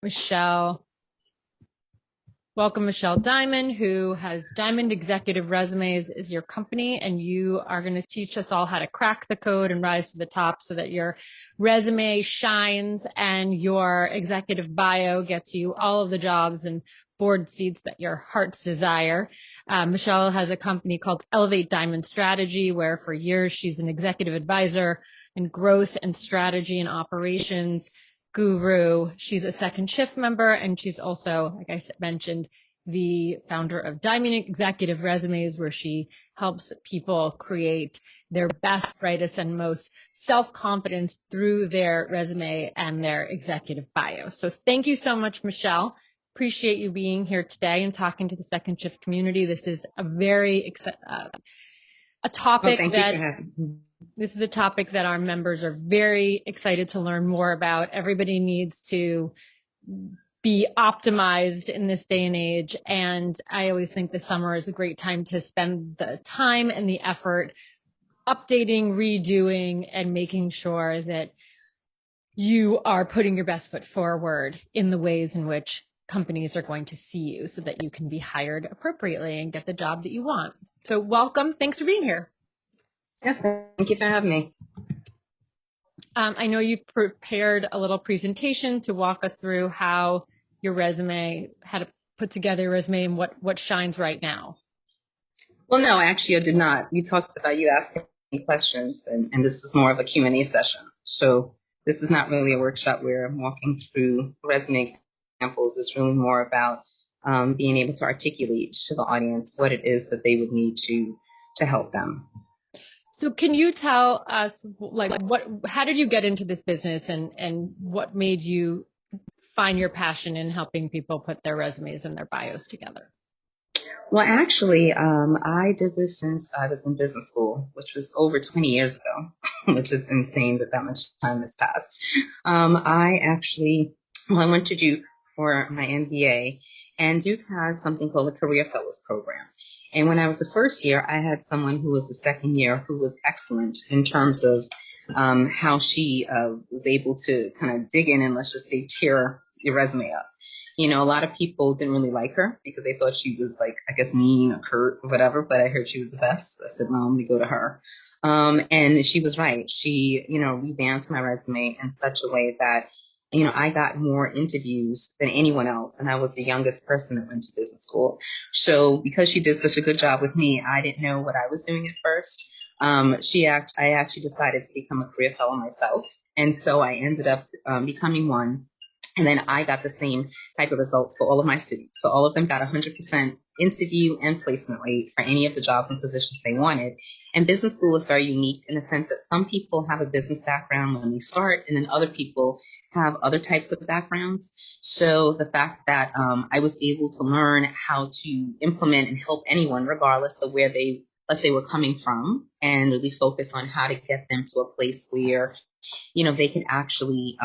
Michelle. Welcome, Michelle Diamond, who has Diamond Executive Resumes is your company, and you are going to teach us all how to crack the code and rise to the top so that your resume shines and your executive bio gets you all of the jobs and board seats that your heart's desire. Michelle has a company called Elevate Diamond Strategy, where for years she's an executive advisor in growth and strategy and operations guru. She's a second shift member, and she's also, like I mentioned, the founder of Diamond Executive Resumes, where she helps people create their best, brightest, and most self-confidence through their resume and their executive bio. So thank you so much, Michelle. Appreciate you being here today and talking to the second shift community. This is a very a topic thank that you for having me. This is a topic that our members are very excited to learn more about. Everybody needs to be optimized in this day and age. And I always think the summer is a great time to spend the time and the effort updating, redoing, and making sure that you are putting your best foot forward in the ways in which companies are going to see you so that you can be hired appropriately and get the job that you want. So welcome. Thanks for being here. Yes, thank you for having me. I know you prepared a little presentation to walk us through how your resume, how to put together your resume and what shines right now. Well, no, actually, I did not. You talked about you asking me questions, and this is more of a Q&A session. So this is not really a workshop where I'm walking through resume examples. It's really more about being able to articulate to the audience what it is that they would need to help them. So can you tell us, like, how did you get into this business and what made you find your passion in helping people put their resumes and their bios together? Well, actually, I did this since I was in business school, which was over 20 years ago, which is insane that much time has passed. I went to Duke for my MBA, and Duke has something called a Career Fellows Program. And when I was the first year, I had someone who was the second year who was excellent in terms of how she was able to kind of dig in and, let's just say, tear your resume up. You know, a lot of people didn't really like her because they thought she was, like, I guess, mean or curt or whatever, but I heard she was the best. So I said, no, let me go to her. And she was right. She, revamped my resume in such a way that, I got more interviews than anyone else. And I was the youngest person that went to business school. So because she did such a good job with me, I didn't know what I was doing at first. I actually decided to become a career fellow myself. And so I ended up becoming one. And then I got the same type of results for all of my students. So all of them got 100% interview and placement rate for any of the jobs and positions they wanted. And business school is very unique in the sense that some people have a business background when they start, and then other people have other types of backgrounds. So the fact that I was able to learn how to implement and help anyone, regardless of where they, let's say, were coming from, and really focus on how to get them to a place where, they can actually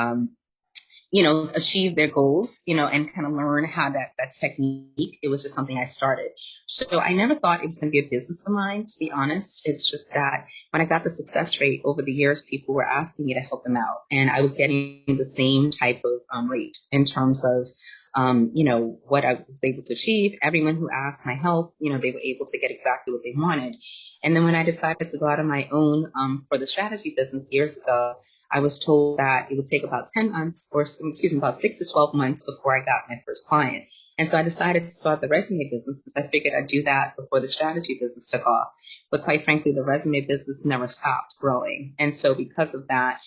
achieve their goals, and kind of learn how that technique. It was just something I started. So I never thought it was going to be a business of mine, to be honest. It's just that when I got the success rate over the years, people were asking me to help them out. And I was getting the same type of rate in terms of, what I was able to achieve. Everyone who asked my help, they were able to get exactly what they wanted. And then when I decided to go out on my own for the strategy business years ago, I was told that it would take about 10 months, or excuse me, about 6 to 12 months before I got my first client. And so I decided to start the resume business because I figured I'd do that before the strategy business took off. But quite frankly, the resume business never stopped growing. And so because of that,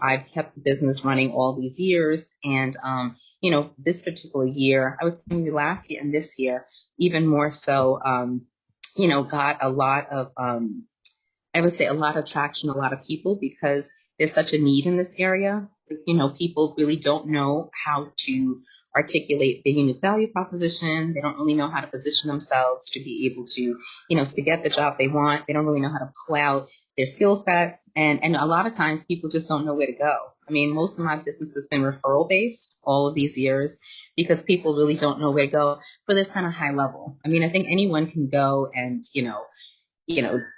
I've kept the business running all these years. And, this particular year, I would say maybe last year and this year, even more so, got a lot of, I would say a lot of traction, a lot of people, because there's such a need in this area. People really don't know how to articulate their unique value proposition. They don't really know how to position themselves to be able to, to get the job they want. They don't really know how to pull out their skill sets. And a lot of times people just don't know where to go. I mean, most of my business has been referral based all of these years because people really don't know where to go for this kind of high level. I mean, I think anyone can go and,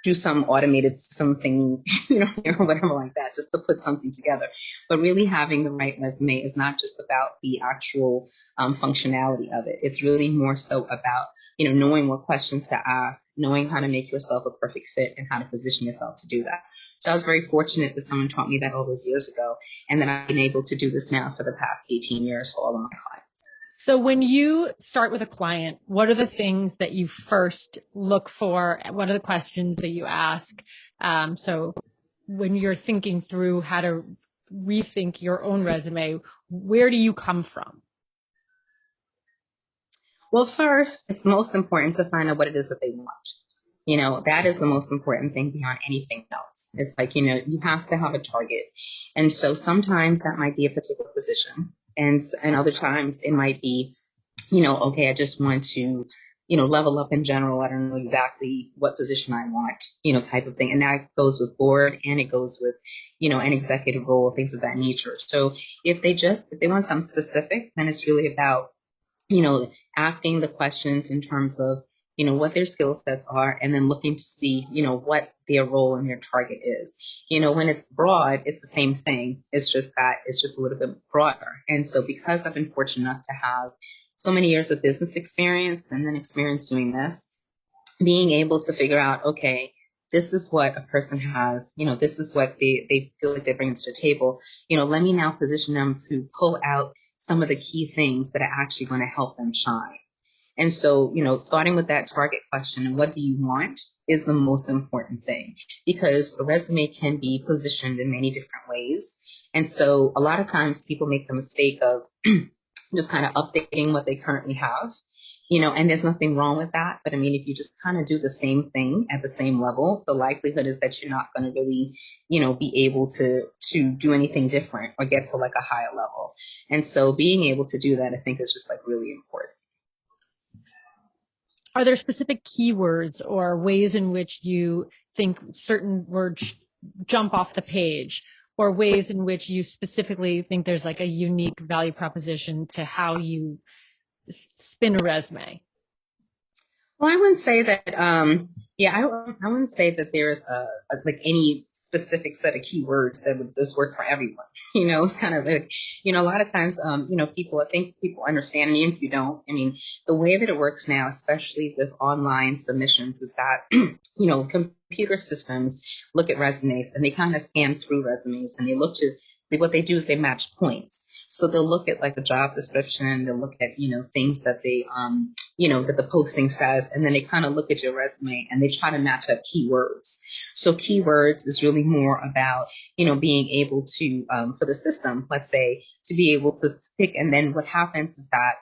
do some automated something, or whatever like that, just to put something together. But really having the right resume is not just about the actual functionality of it. It's really more so about, knowing what questions to ask, knowing how to make yourself a perfect fit and how to position yourself to do that. So I was very fortunate that someone taught me that all those years ago. And then I've been able to do this now for the past 18 years for all of my clients. So when you start with a client, what are the things that you first look for? What are the questions that you ask? So when you're thinking through how to rethink your own resume, where do you come from? Well, first, it's most important to find out what it is that they want. That is the most important thing beyond anything else. It's like, you have to have a target. And so sometimes that might be a particular position. And other times it might be, okay, I just want to, level up in general. I don't know exactly what position I want, type of thing. And that goes with board and it goes with, an executive role, things of that nature. So if they want something specific, then it's really about, asking the questions in terms of, what their skill sets are, and then looking to see, what their role and their target is. When it's broad, it's the same thing. It's just that it's just a little bit broader. And so because I've been fortunate enough to have so many years of business experience and then experience doing this, being able to figure out, okay, this is what a person has, this is what they feel like they bring to the table. Let me now position them to pull out some of the key things that are actually going to help them shine. And so, starting with that target question, what do you want, is the most important thing, because a resume can be positioned in many different ways. And so a lot of times people make the mistake of just kind of updating what they currently have, and there's nothing wrong with that. But I mean, if you just kind of do the same thing at the same level, the likelihood is that you're not going to really, be able to do anything different or get to like a higher level. And so being able to do that, I think, is just like really important. Are there specific keywords or ways in which you think certain words jump off the page, or ways in which you specifically think there's like a unique value proposition to how you spin a resume? Well, I wouldn't say that. Yeah, I wouldn't say that there's like any specific set of keywords that would just work for everyone. It's kind of like, a lot of times, I think people understand, and even if you don't, I mean, the way that it works now, especially with online submissions, is that, computer systems look at resumes and they kind of scan through resumes and they look to, what they do is they match points. So they'll look at like the job description, they'll look at, things that they, that the posting says, and then they kind of look at your resume and they try to match up keywords. So keywords is really more about, being able to, for the system, let's say, to be able to pick. And then what happens is that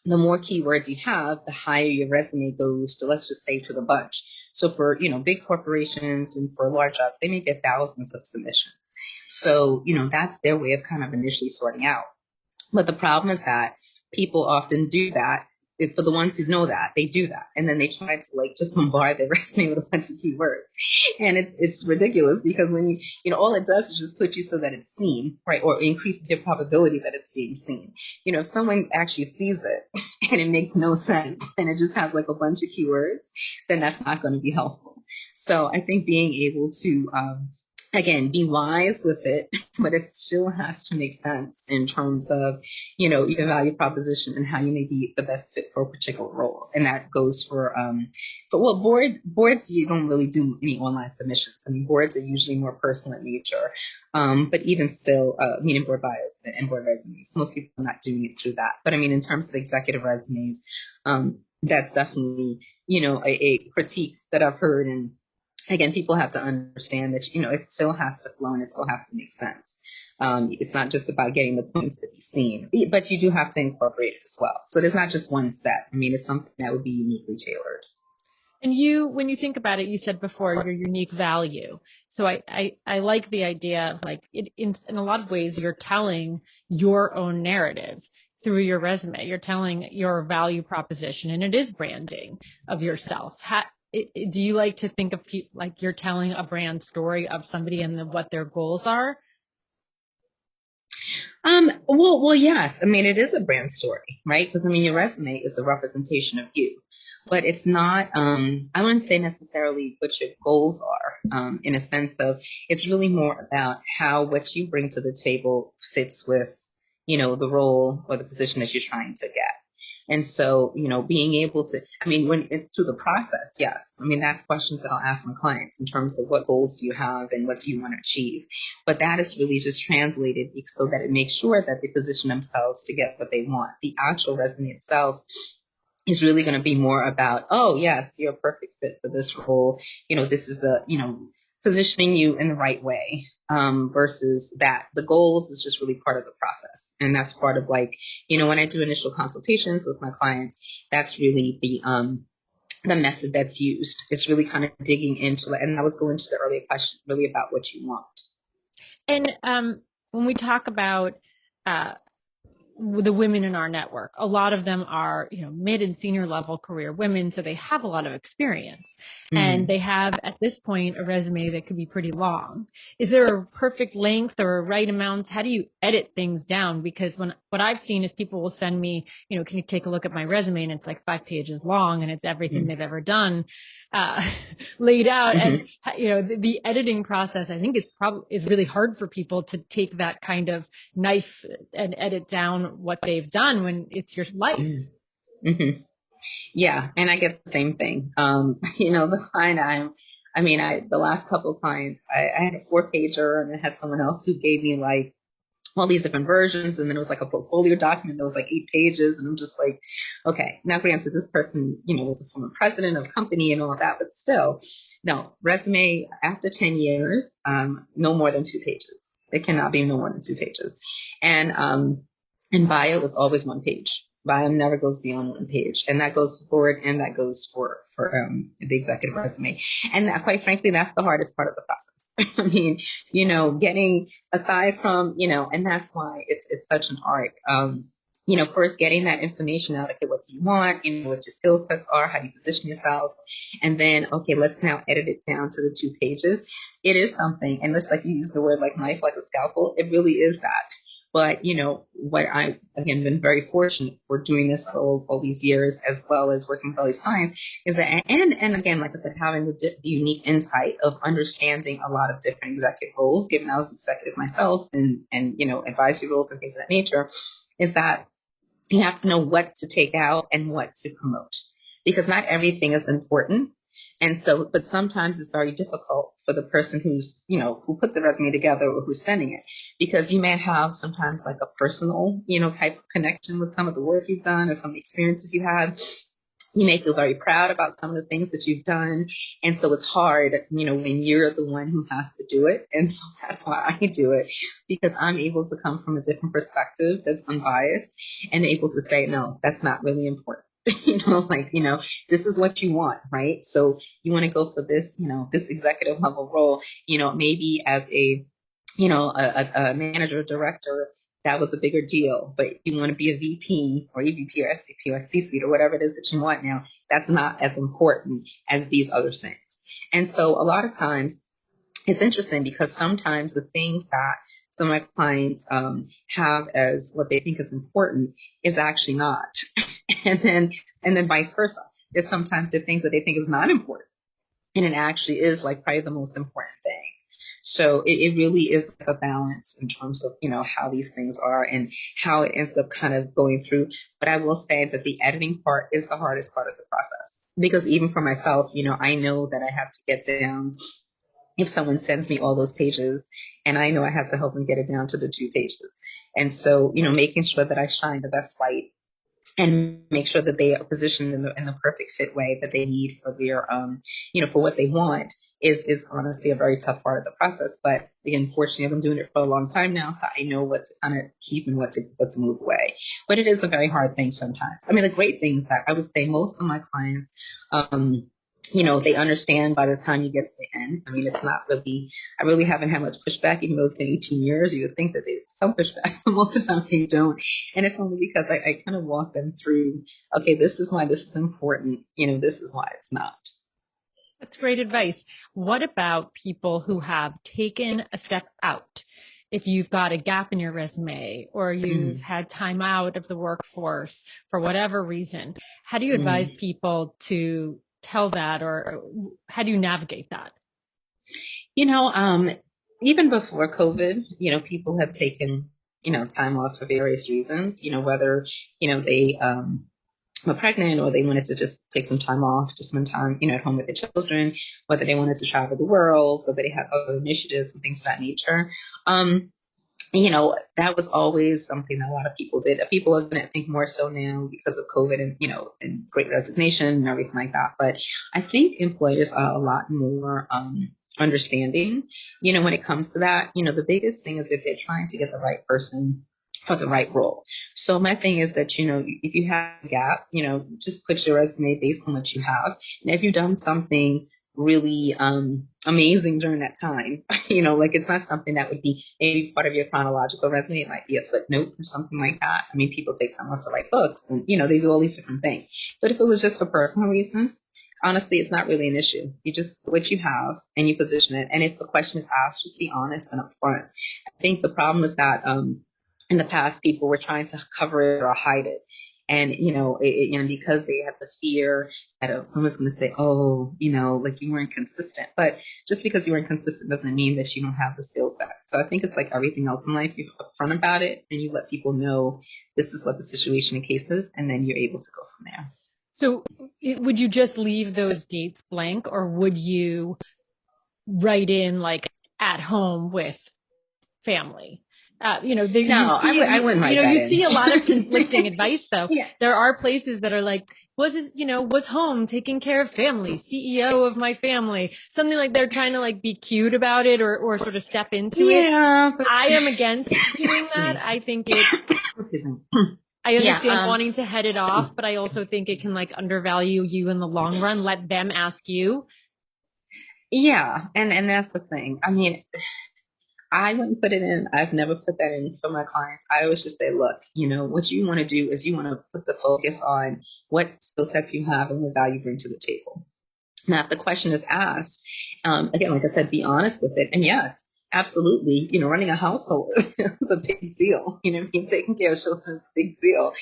the more keywords you have, the higher your resume goes to, let's just say, to the bunch. So for, big corporations and for large jobs, they may get thousands of submissions. So, that's their way of kind of initially sorting out. But the problem is that people often do that. For the ones who know that, they do that. And then they try to like just bombard their resume with a bunch of keywords. And it's ridiculous, because when all it does is just put you so that it's seen, right? Or increases your probability that it's being seen. If someone actually sees it and it makes no sense and it just has like a bunch of keywords, then that's not going to be helpful. So I think being able to, again, be wise with it, but it still has to make sense in terms of, your value proposition and how you may be the best fit for a particular role. And that goes for, boards, you don't really do any online submissions. I mean, boards are usually more personal in nature. But even still, meaning board bios and board resumes, most people are not doing it through that. But I mean, in terms of executive resumes, that's definitely, a critique that I've heard. And again, people have to understand that, it still has to flow and it still has to make sense. It's not just about getting the points to be seen, but you do have to incorporate it as well. So there's not just one set. I mean, it's something that would be uniquely tailored. And when you think about it, you said before your unique value. So I like the idea of like in a lot of ways, you're telling your own narrative through your resume. You're telling your value proposition, and it is branding of yourself. Do you like to think of like you're telling a brand story of somebody and what their goals are? Well, yes. I mean, it is a brand story, right? Because I mean, your resume is a representation of you. but it's not, I wouldn't say necessarily what your goals are, in a sense of it's really more about how what you bring to the table fits with, the role or the position that you're trying to get. And so, being able to, I mean, when it, through the process, yes. I mean, that's questions that I'll ask my clients in terms of what goals do you have and what do you want to achieve. But that is really just translated so that it makes sure that they position themselves to get what they want. The actual resume itself is really going to be more about, oh, yes, you're a perfect fit for this role. This is the, positioning you in the right way, versus that the goals is just really part of the process. And that's part of like, when I do initial consultations with my clients, that's really the method that's used. It's really kind of digging into it. And I was going to the earlier question really about what you want. And when we talk about uh, the women in our network, a lot of them are, mid and senior level career women. So they have a lot of experience and Mm. they have at this point a resume that could be pretty long. Is there a perfect length or a right amount? How do you edit things down? Because what I've seen is people will send me, can you take a look at my resume? And it's like 5 pages long and it's everything Mm. they've ever done, uh, laid out. And, Mm-hmm. the editing process, I think is really hard for people to take that kind of knife and edit down what they've done when it's your life. Mm-hmm. Yeah, and I get the same thing. The client the last couple of clients, I had a 4 pager and I had someone else who gave me like all these different versions. And then it was like a portfolio document that was like 8 pages. And I'm just like, okay, now granted, this person, was a former president of a company and all that, but still, no, resume after 10 years, no more than 2 pages. It cannot be no more than 2 pages. And bio is always 1 page. Bio never goes beyond 1 page, and that goes forward, and that goes for the executive resume. And that, quite frankly, that's the hardest part of the process. I mean, getting aside from, and that's why it's such an art. First getting that information out. Okay, what do you want? What your skill sets are, how do you position yourself, and then okay, let's now edit it down to the 2 pages. It is something, and just like you use the word like knife, like a scalpel, it really is that. But what I again been very fortunate for doing this for all these years, as well as working with all these clients, is that and again, like I said, having the unique insight of understanding a lot of different executive roles, given I was executive myself and advisory roles and things of that nature, is that you have to know what to take out and what to promote, because not everything is important. And so, but sometimes it's very difficult for the person who put the resume together or who's sending it, because you may have sometimes like a personal, type of connection with some of the work you've done or some of the experiences you had. You may feel very proud about some of the things that you've done. And so it's hard, when you're the one who has to do it. And so that's why I do it, because I'm able to come from a different perspective that's unbiased and able to say, no, that's not really important. This is what you want, right? So you want to go for this, this executive level role, maybe as a manager or director, that was a bigger deal. But you want to be a VP or EVP or SVP or C-suite or whatever it is that you want now, that's not as important as these other things. And so a lot of times it's interesting because sometimes the things that some of my clients have as what they think is important is actually not. and then and then vice versa. There's sometimes the things that they think is not important, and it actually is like probably the most important thing. So it really is like a balance in terms of, how these things are and how it ends up kind of going through. But I will say that the editing part is the hardest part of the process, because even for myself, I know that I have to get down, if someone sends me all those pages, and I know I have to help them get it down to the 2 pages. And so, making sure that I shine the best light and make sure that they are positioned in the perfect fit way that they need for their for what they want is honestly a very tough part of the process. But again, fortunately, I've been doing it for a long time now, so I know what to kind of keep and what to move away. But it is a very hard thing sometimes. I mean, the great thing is that I would say most of my clients, they understand by the time you get to the end. I mean, it's not really, I really haven't had much pushback, even though it's been 18 years. You would think that there's some pushback, but most of the time they don't. And it's only because I kind of walk them through, okay, this is why this is important. This is why it's not. That's great advice. What about people who have taken a step out if you've got a gap in your resume or you've Mm, had time out of the workforce for whatever reason, how do you advise mm. people to tell that, or how do you navigate that? You know, even before COVID, people have taken, time off for various reasons, whether, they were pregnant or they wanted to just take some time off to spend time, at home with their children, whether they wanted to travel the world, whether they had other initiatives and things of that nature. Um, that was always something that a lot of people did. People are going to think more so now because of COVID and, and great resignation and everything like that. But I think employers are a lot more understanding, when it comes to that. The biggest thing is that they're trying to get the right person for the right role. So my thing is that, if you have a gap, just put your resume based on what you have. And if you've done something really amazing during that time. Like it's not something that would be maybe part of your chronological resume. It might be a footnote or something like that. I mean, people take time off to write books and, they do all these different things. But if it was just for personal reasons, honestly, it's not really an issue. You just put what you have and you position it. And if the question is asked, just be honest and upfront. I think the problem is that in the past, people were trying to cover it or hide it. And because they have the fear that someone's going to say, "Oh, like you weren't consistent." But just because you weren't consistent doesn't mean that you don't have the skill set. So I think it's like everything else in life. You're upfront about it, and you let people know this is what the situation and case is, and then you're able to go from there. So would you just leave those dates blank, or would you write in like at home with family? You No, see, I wouldn't write that you in. see a lot of conflicting advice though. Yeah. There are places that are like, was home taking care of family, CEO of my family, something like they're trying to like be cute about it or sort of step into it. Yeah, but I am against doing excuse that. me. I think it, Excuse me. I Yeah. understand wanting to head it off, but I also think it can like undervalue you in the long run. Let them ask you. Yeah, and that's the thing. I mean, I wouldn't put it in. I've never put that in for my clients. I always just say, look, what you want to do is you want to put the focus on what skill sets you have and what value you bring to the table. Now, if the question is asked, again, like I said, be honest with it. And yes, absolutely, running a household is a big deal. Being taking care of children is a big deal.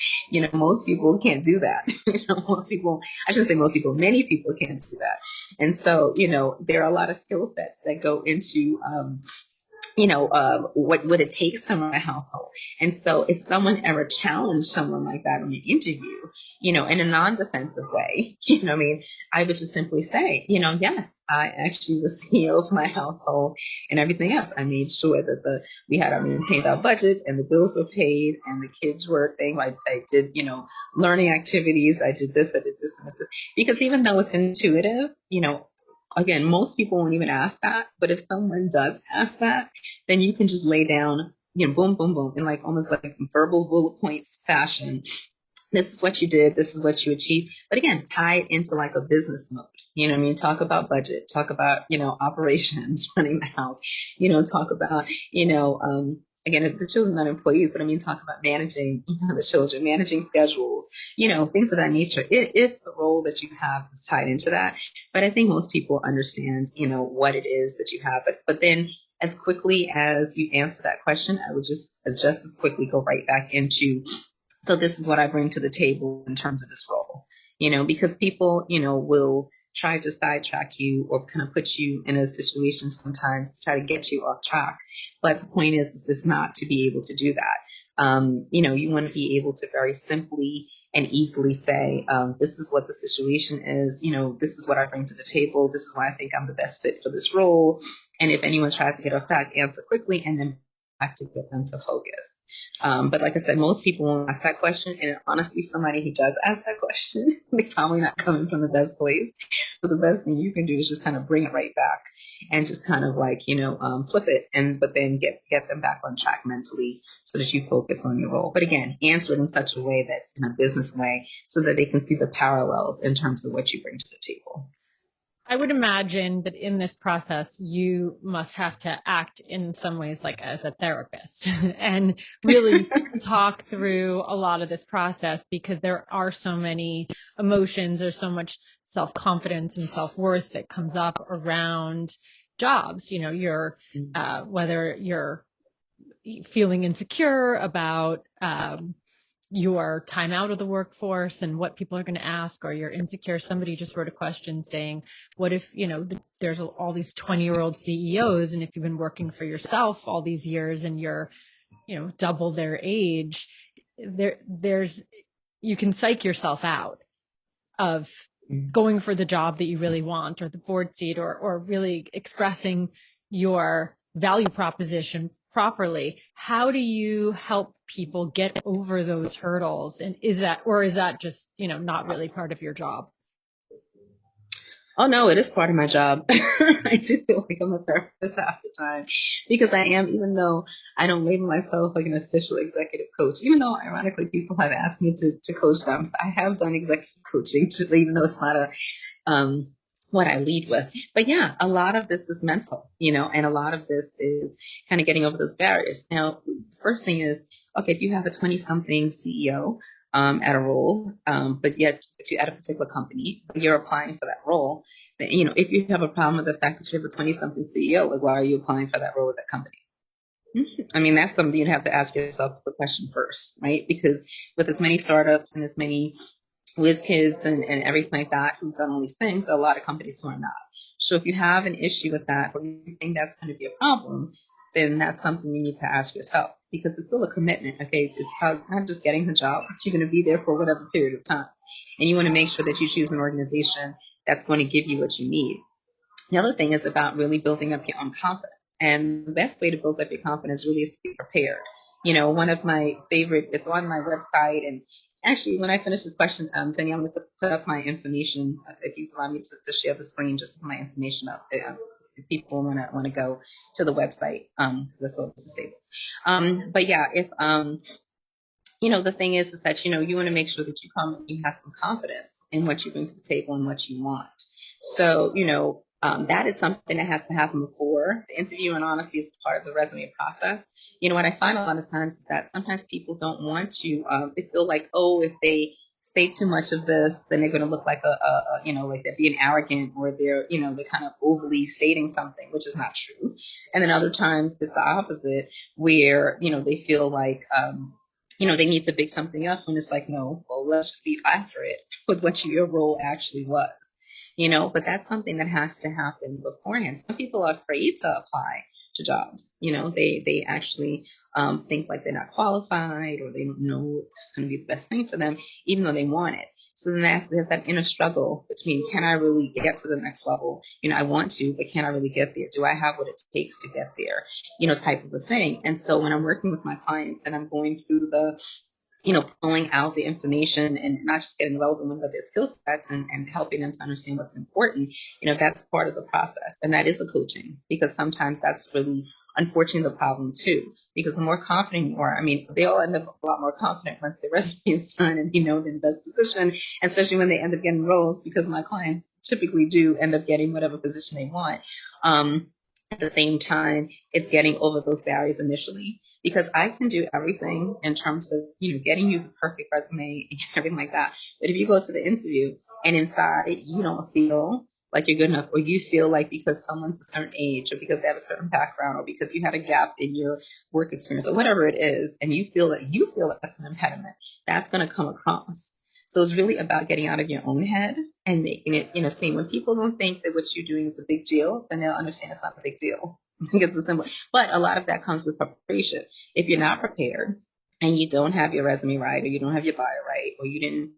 Most people can't do that. Most people, I shouldn't say most people, many people can't do that. And so, there are a lot of skill sets that go into, what it takes to run a household. And so if someone ever challenged someone like that in an interview, in a non-defensive way, what I mean, I would just simply say, yes, I actually was CEO of my household and everything else. I made sure that we had maintained our budget and the bills were paid and the kids were thing. I did, learning activities. I did this, and this. Because even though it's intuitive, again, most people won't even ask that. But if someone does ask that, then you can just lay down, boom, boom, boom, in like almost like verbal bullet points fashion. This is what you did. This is what you achieved. But again, tie it into like a business mode. You know what I mean? Talk about budget, talk about, operations, running the house, talk about, again, if the children are not employees, but I mean, talk about managing, the children, managing schedules, things of that nature. If the role that you have is tied into that. But I think most people understand, what it is that you have. But then as quickly as you answer that question, I would just as quickly go right back into, so this is what I bring to the table in terms of this role, because people, will try to sidetrack you or kind of put you in a situation sometimes to try to get you off track. But the point is it's not to be able to do that. You want to be able to very simply and easily say, this is what the situation is, this is what I bring to the table. This is why I think I'm the best fit for this role. And if anyone tries to get off track, answer quickly and then have to get them to focus. But like I said, most people won't ask that question. And honestly, somebody who does ask that question, they're probably not coming from the best place. So the best thing you can do is just kind of bring it right back and just kind of like, flip it but then get them back on track mentally so that you focus on your role. But again, answer it in such a way that's in a business way so that they can see the parallels in terms of what you bring to the table. I would imagine that in this process, you must have to act in some ways like as a therapist and really talk through a lot of this process because there are so many emotions, there's so much self-confidence and self-worth that comes up around jobs. Whether you're feeling insecure about your time out of the workforce and what people are going to ask, or you're insecure. Somebody just wrote a question saying, what if, there's all these 20-year-old CEOs, and if you've been working for yourself all these years and you're, double their age, there's you can psych yourself out of going for the job that you really want, or the board seat, or really expressing your value proposition properly. How do you help people get over those hurdles? And is that just, not really part of your job? Oh no, it is part of my job. I do feel like I'm a therapist half the time because I am, even though I don't label myself like an official executive coach, even though ironically people have asked me to coach them. So I have done executive coaching, even though it's not what I lead with. But yeah, a lot of this is mental, and a lot of this is kind of getting over those barriers. Now, first thing is, okay, if you have a 20 something CEO, at a role, but yet to at a particular company, but you're applying for that role, then, if you have a problem with the fact that you have a 20 something CEO, like why are you applying for that role with that company? I mean, that's something you'd have to ask yourself the question first, right? Because with as many startups and as many whiz kids and everything like that who've done all these things, a lot of companies who are not. So if you have an issue with that, or you think that's going to be a problem, then that's something you need to ask yourself, because it's still a commitment. Okay, it's not just getting the job, but you're going to be there for whatever period of time, and you want to make sure that you choose an organization that's going to give you what you need. The other thing is about really building up your own confidence. And the best way to build up your confidence really is to be prepared. One of my favorite, it's on my website. And actually, when I finish this question, Tanya, I'm going to put up my information. If you allow me to share the screen, just put my information up. If people want to go to the website, because that's what it's disabled. But yeah, if the thing is that you want to make sure that you come and you have some confidence in what you bring to the table and what you want. So that is something that has to happen before the interview, and honestly is part of the resume process. What I find a lot of times is that sometimes people don't want to. They feel like, oh, if they say too much of this, then they're going to look like like they're being arrogant, or they're kind of overly stating something, which is not true. And then other times it's the opposite, where they feel like they need to big something up, and it's like, no, well, let's just be accurate with what your role actually was. But that's something that has to happen beforehand. Some people are afraid to apply to jobs. They actually think like they're not qualified, or they don't know it's going to be the best thing for them, even though they want it. So then there's that inner struggle between, can I really get to the next level? I want to, but can I really get there? Do I have what it takes to get there? Type of a thing. And so when I'm working with my clients and I'm going through pulling out the information and not just getting relevant with their skill sets, and helping them to understand what's important, that's part of the process. And that is a coaching, because sometimes that's really, unfortunately, the problem too. Because the more confident you are, I mean, they all end up a lot more confident once their resume is done and they're in the best position, especially when they end up getting roles, because my clients typically do end up getting whatever position they want. At the same time, it's getting over those barriers initially, because I can do everything in terms of, getting you the perfect resume and everything like that. But if you go to the interview and inside you don't feel like you're good enough, or you feel like because someone's a certain age, or because they have a certain background, or because you had a gap in your work experience, or whatever it is, and you feel that that's an impediment, that's going to come across. So it's really about getting out of your own head and making it, seeing when people don't think that what you're doing is a big deal, then they'll understand it's not a big deal. It's simple. But a lot of that comes with preparation. If you're not prepared and you don't have your resume right, or you don't have your bio right, or you didn't,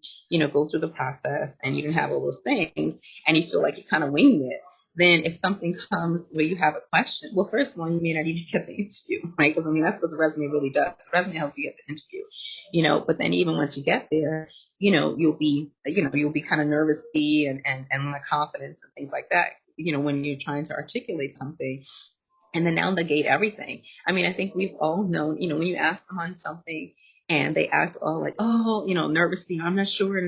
go through the process and you didn't have all those things, and you feel like you're kind of winging it, then if something comes where you have a question, well, first of all, you may not even get the interview, right? Because that's what the resume really does. The resume helps you get the interview, but then even once you get there, you'll be kind of nervously and the confidence and things like that, when you're trying to articulate something, and then now negate everything. I mean, I think we've all known, when you ask someone something and they act all like, oh, nervously, I'm not sure,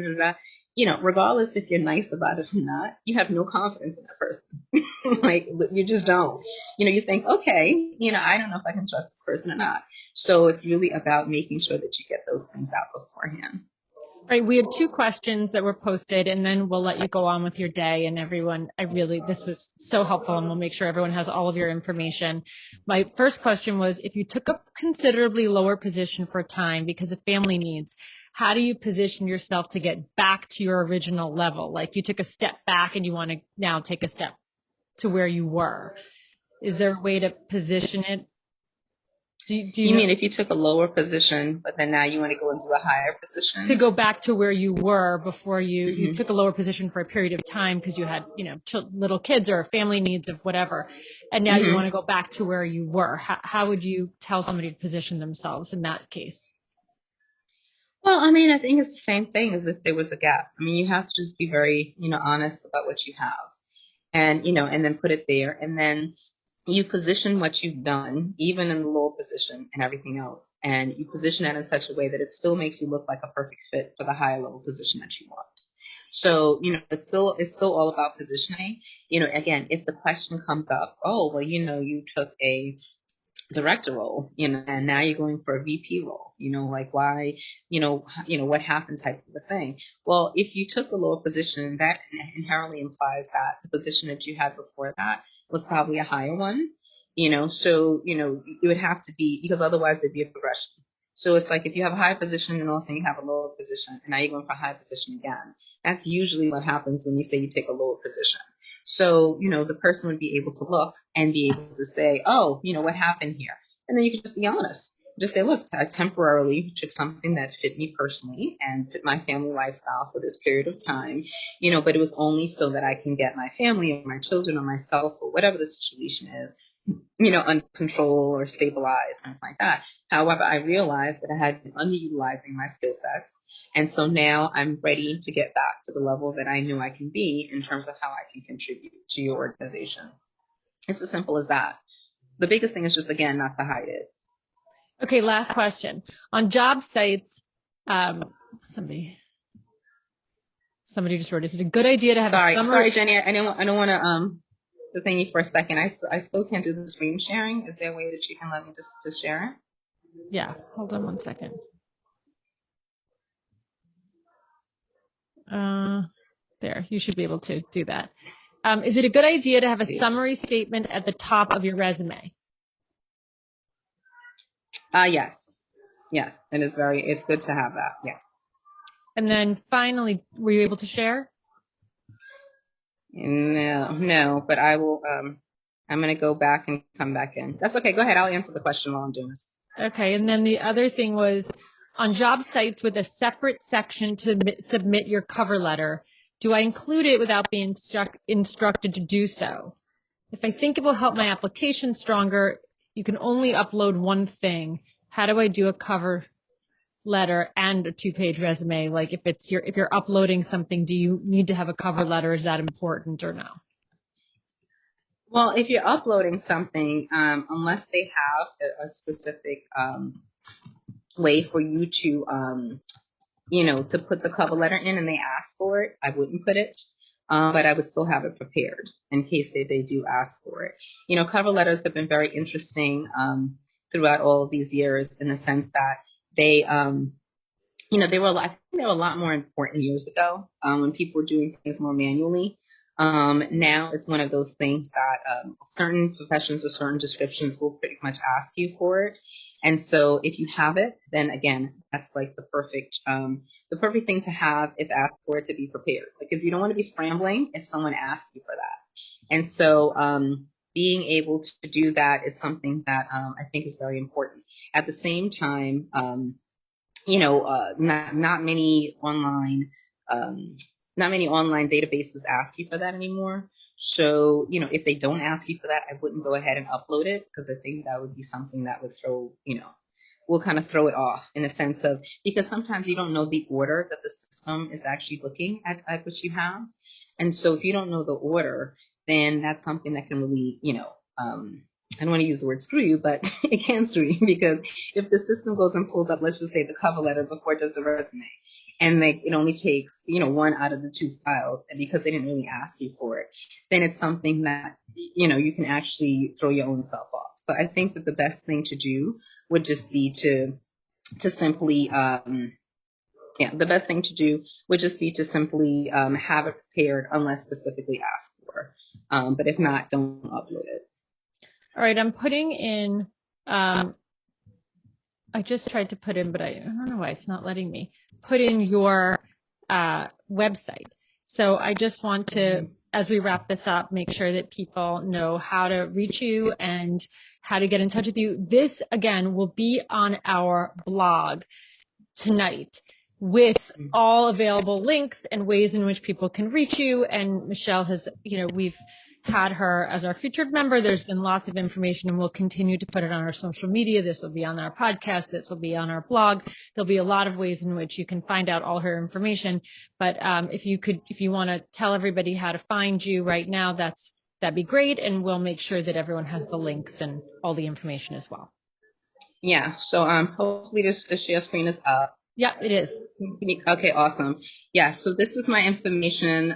regardless if you're nice about it or not, you have no confidence in that person. Like, you just don't. You think, okay, I don't know if I can trust this person or not. So it's really about making sure that you get those things out beforehand. Right. We had two questions that were posted, and then we'll let you go on with your day. And everyone, this was so helpful, and we'll make sure everyone has all of your information. My first question was, if you took a considerably lower position for a time because of family needs, how do you position yourself to get back to your original level? Like you took a step back and you want to now take a step to where you were. Is there a way to position it? Do you You know? mean if you took a lower position, but then now you want to go into a higher To position? go back to where you were before you Hmm. took a lower position for a period of time because you had little kids or family needs of whatever, and now you Hmm. want to go back to where you were. How would you tell somebody to position themselves in that case? Well, I mean, I think it's the same thing as if there was a gap. I mean, you have to just be very, honest about what you have and, and then put it there. And then you position what you've done, even in the lower position and everything else. And you position that in such a way that it still makes you look like a perfect fit for the higher level position that you want. So, it's still all about positioning. Again, if the question comes up, oh, well, you took a director role, and now you're going for a VP role, like why, what happened type of a thing. Well, if you took a lower position, that inherently implies that the position that you had before that was probably a higher one, so, it would have to be, because otherwise there'd be a progression. So it's like if you have a high position and also you have a lower position and now you're going for a high position again, that's usually what happens when you say you take a lower position. So, the person would be able to look and be able to say, oh, what happened here? And then you can just be honest. Just say, look, I temporarily took something that fit me personally and fit my family lifestyle for this period of time, but it was only so that I can get my family or my children or myself or whatever the situation is, under control or stabilized, something like that. However, I realized that I had been underutilizing my skill sets. And so now I'm ready to get back to the level that I knew I can be in terms of how I can contribute to your organization. It's as simple as that. The biggest thing is just, again, not to hide it. Okay, last question. On job sites, um, somebody somebody just wrote, is it a good idea to have a Sorry, summary? Jenny. I don't want to detain you for a second. I still can't do the screen sharing. Is there a way that you can let me just to share it? Yeah, hold on one second. Uh, there, you should be able to do that. Is it a good idea to have a summary statement at the top of your resume? Yes. Yes. It's good to have that. Yes. And then finally, were you able to share? No, no, but I will, I'm going to go back and come back in. That's okay. Go ahead. I'll answer the question while I'm doing this. Okay. And then the other thing was on job sites with a separate section to submit your cover letter. Do I include it without being instructed to do so? If I think it will help my application stronger, you can only upload one thing. How do I do a cover letter and a two-page resume? Like if you're uploading something, do you need to have a cover letter? Is that important or no? Well, if you're uploading something, unless they have a specific way for you to, to put the cover letter in and they ask for it, I wouldn't put it. But I would still have it prepared in case they do ask for it. Cover letters have been very interesting throughout all of these years in the sense that they, they were a lot, I think they were a lot more important years ago when people were doing things more manually. Now it's one of those things that certain professions or certain descriptions will pretty much ask you for it. And so if you have it, then again, that's like the perfect thing to have if asked for it to be prepared. Because you don't want to be scrambling if someone asks you for that. And so being able to do that is something that I think is very important. At the same time, not many online, not many online databases ask you for that anymore. So, if they don't ask you for that, I wouldn't go ahead and upload it because I think that would be something that would will kind of throw it off in a sense of, because sometimes you don't know the order that the system is actually looking at what you have. And so if you don't know the order, then that's something that can really, I don't want to use the word screw you, but it can screw you because if the system goes and pulls up, let's just say the cover letter before it does the resume, and it only takes, one out of the two files, and because they didn't really ask you for it, then it's something that, you can actually throw your own self off. So I think that the best thing to do would just be to simply, Yeah, the best thing to do would just be to simply have it prepared unless specifically asked for. But if not, don't upload it. All right, I'm putting in, I just tried to put in, but I don't know why it's not letting me put in your website. So I just want to, as we wrap this up, make sure that people know how to reach you and how to get in touch with you. This, again, will be on our blog tonight with all available links and ways in which people can reach you. And Michelle has, we've had her as our featured member. There's been lots of information, and we'll continue to put it on our social media. This will be on our podcast. This will be on our blog. There'll be a lot of ways in which you can find out all her information. But if you want to tell everybody how to find you right now, that'd be great. And we'll make sure that everyone has the links and all the information as well. Yeah. So hopefully this share screen is up. Yeah, it is. Okay, awesome. Yeah, so this is my information.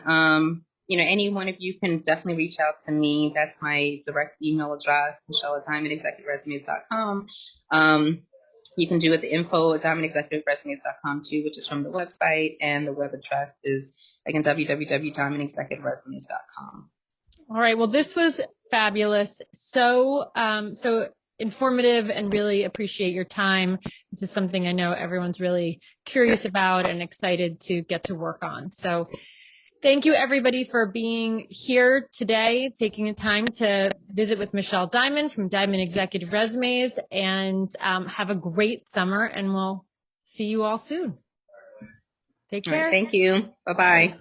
Any one of you can definitely reach out to me. That's my direct email address, michelle@diamondexecutiveresumes.com. You can do it the info@diamondexecutiveresumes.com too, which is from the website, and the web address is again www.diamondexecutiveresumes.com. All right. Well, this was fabulous. So informative, and really appreciate your time. This is something I know everyone's really curious about and excited to get to work on. So thank you, everybody, for being here today, taking the time to visit with Michelle Diamond from Diamond Executive Resumes, and have a great summer, and we'll see you all soon. Take care. All right, thank you. Bye-bye.